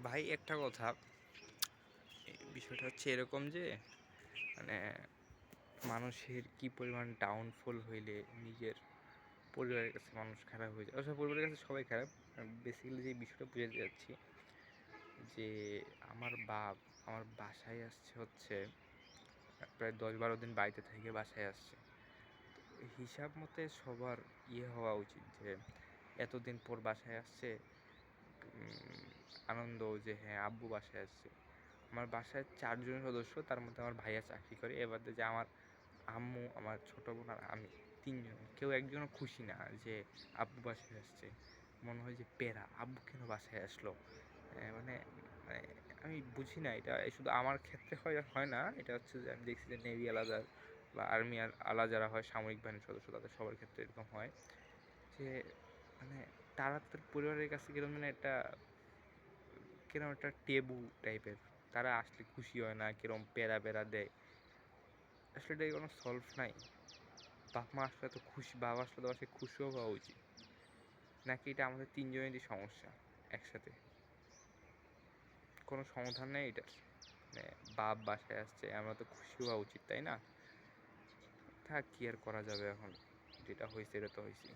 ভাই একটা কথা, বিষয়টা হচ্ছে এরকম যে মানে মানুষের কি পরিমাণ ডাউনফল হইলে নিজের পরিবারের কাছে মানুষ খারাপ হয়ে যায়। অবশ্য পরিবারের কাছে সবাই খারাপ। বেসিক্যালি যে বিষয়টা বুঝাতে যাচ্ছি যে আমার বাসায় আসছে হচ্ছে প্রায় 10-12 দিন বাড়িতে থেকে বাসায় আসছে। হিসাব মতে সবার হওয়া উচিত যে এতদিন পর বাসায় আসছে, আনন্দ যে হ্যাঁ আব্বু বাসায় আসছে। আমার বাসায় 4 জন সদস্য, তার মধ্যে আমার ভাইয়া চাকরি করে। এবার যে আমার আম্মু, আমার ছোটো বোন আর আমি 3 জন, কেউ একজনও খুশি না যে আব্বু বাসায় আসছে। মনে হয় যে প্যারা, আব্বু কেন বাসায় আসলো। মানে মানে আমি বুঝি না, এটা শুধু আমার ক্ষেত্রে হয় না, এটা হচ্ছে যে আমি দেখছি যে নেভি আলাদা বা আর্মি আলা যারা হয়, সামরিক বাহিনীর সদস্য, তাদের সবার ক্ষেত্রে এরকম হয় যে মানে তারা তাদের পরিবারের কাছে কিরকম একটা টেবু টাইপের। তারা আসলে খুশি হয় না, কিরকম প্যারা প্যারা দেয়। আসলে এটা কোনো সলভ নাই। বাপ মা আসলে তো খুশি, বাবা আসলে তো বাসায় খুশিও হওয়া উচিত, নাকি এটা আমাদের 3 জনেরই সমস্যা একসাথে? কোনো সমাধান নেই এটার। মানে বাপ বাসায় আসছে, আমরা তো খুশি হওয়া উচিত, তাই না? থাক, কি আর করা যাবে এখন, যেটা হয়েছে এটা তো হয়েছে।